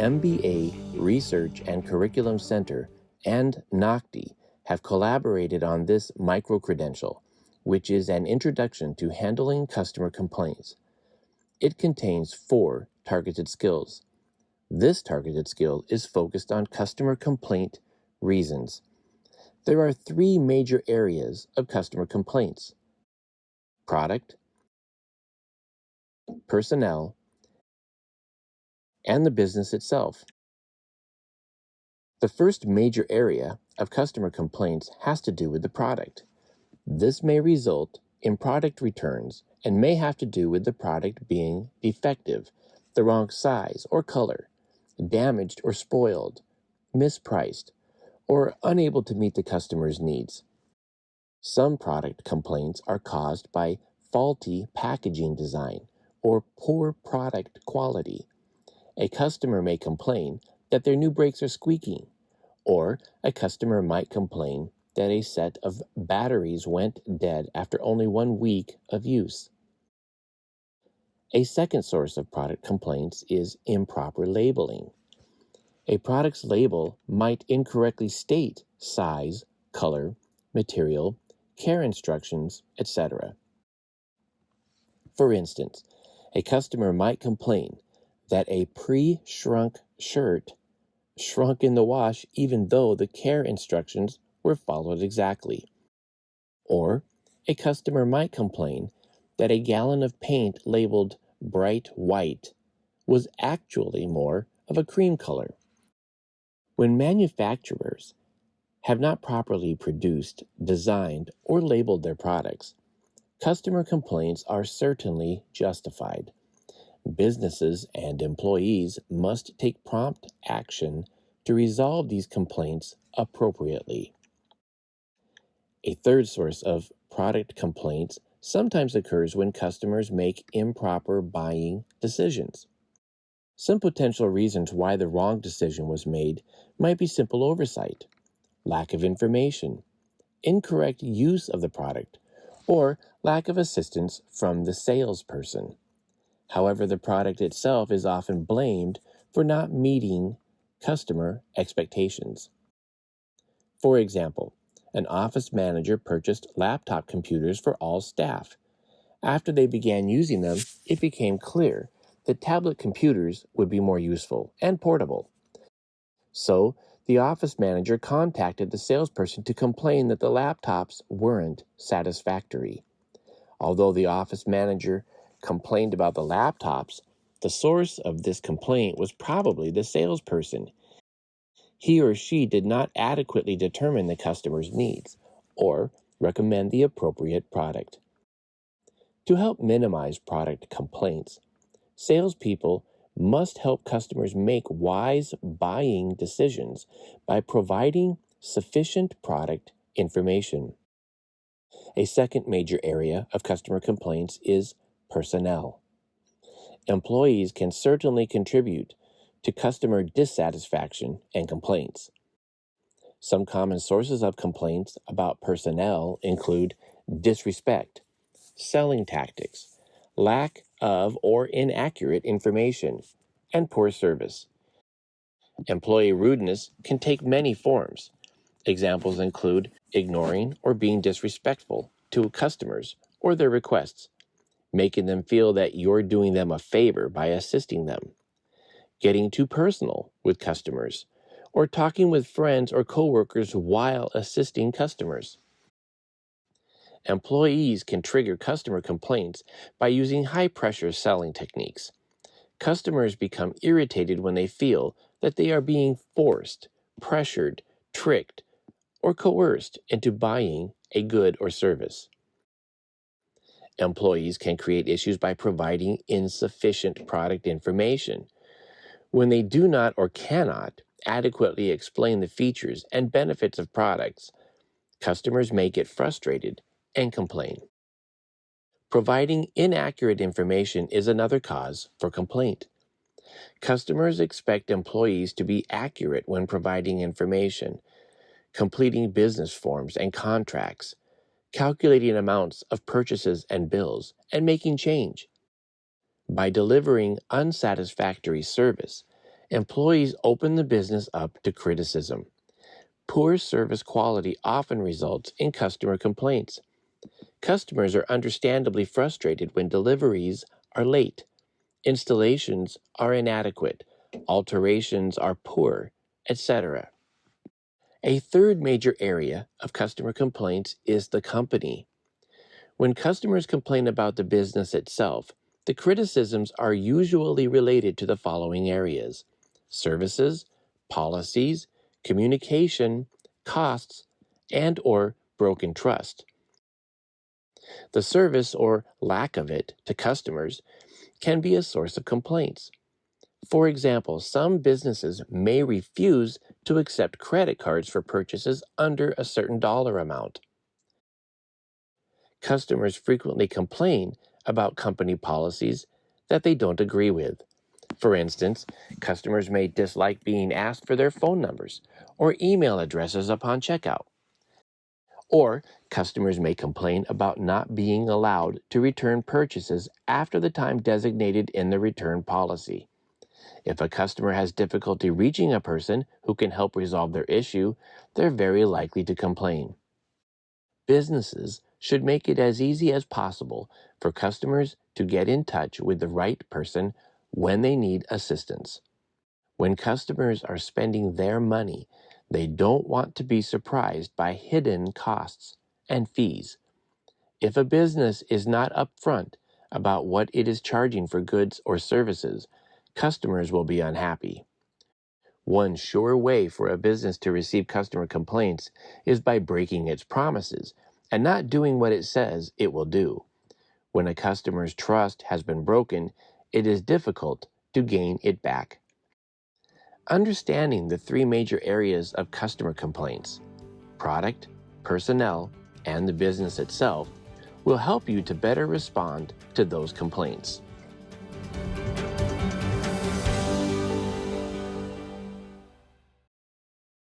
MBA Research and Curriculum Center and NOCTI have collaborated on this micro-credential, which is an introduction to handling customer complaints. It contains 4 targeted skills. This targeted skill is focused on customer complaint reasons. There are 3 major areas of customer complaints: product, personnel, and the business itself. The first major area of customer complaints has to do with the product. This may result in product returns and may have to do with the product being defective, the wrong size or color, damaged or spoiled, mispriced, or unable to meet the customer's needs. Some product complaints are caused by faulty packaging design or poor product quality. A customer may complain that their new brakes are squeaking, or a customer might complain that a set of batteries went dead after only 1 week of use. A second source of product complaints is improper labeling. A product's label might incorrectly state size, color, material, care instructions, etc. For instance, a customer might complain that a pre-shrunk shirt shrunk in the wash even though the care instructions were followed exactly. Or a customer might complain that a gallon of paint labeled bright white was actually more of a cream color. When manufacturers have not properly produced, designed, or labeled their products, customer complaints are certainly justified. Businesses and employees must take prompt action to resolve these complaints appropriately. A third source of product complaints sometimes occurs when customers make improper buying decisions. Some potential reasons why the wrong decision was made might be simple oversight, lack of information, incorrect use of the product, or lack of assistance from the salesperson. However, the product itself is often blamed for not meeting customer expectations. For example, an office manager purchased laptop computers for all staff. After they began using them, it became clear that tablet computers would be more useful and portable. So, the office manager contacted the salesperson to complain that the laptops weren't satisfactory. Although the office manager complained about the laptops, the source of this complaint was probably the salesperson. He or she did not adequately determine the customer's needs or recommend the appropriate product. To help minimize product complaints, salespeople must help customers make wise buying decisions by providing sufficient product information. A second major area of customer complaints is personnel. Employees can certainly contribute to customer dissatisfaction and complaints. Some common sources of complaints about personnel include disrespect, selling tactics, lack of or inaccurate information, and poor service. Employee rudeness can take many forms. Examples include ignoring or being disrespectful to customers or their requests, making them feel that you're doing them a favor by assisting them, getting too personal with customers, or talking with friends or coworkers while assisting customers. Employees can trigger customer complaints by using high-pressure selling techniques. Customers become irritated when they feel that they are being forced, pressured, tricked, or coerced into buying a good or service. Employees can create issues by providing insufficient product information. When they do not or cannot adequately explain the features and benefits of products, customers may get frustrated and complain. Providing inaccurate information is another cause for complaint. Customers expect employees to be accurate when providing information, completing business forms and contracts, calculating amounts of purchases and bills, and making change. By delivering unsatisfactory service, Employees open the business up to criticism. Poor service quality often results in customer complaints. Customers are understandably frustrated when deliveries are late, installations are inadequate, alterations are poor, etc. A third major area of customer complaints is the company. When customers complain about the business itself, the criticisms are usually related to the following areas: services, policies, communication, costs, and/or broken trust. The service or lack of it to customers can be a source of complaints. For example, some businesses may refuse to accept credit cards for purchases under a certain dollar amount. Customers frequently complain about company policies that they don't agree with. For instance, customers may dislike being asked for their phone numbers or email addresses upon checkout. Or customers may complain about not being allowed to return purchases after the time designated in the return policy. If a customer has difficulty reaching a person who can help resolve their issue, they're very likely to complain. Businesses should make it as easy as possible for customers to get in touch with the right person when they need assistance. When customers are spending their money, they don't want to be surprised by hidden costs and fees. If a business is not upfront about what it is charging for goods or services, customers will be unhappy. One sure way for a business to receive customer complaints is by breaking its promises and not doing what it says it will do. When a customer's trust has been broken, it is difficult to gain it back. Understanding the three major areas of customer complaints, product, personnel, and the business itself, will help you to better respond to those complaints.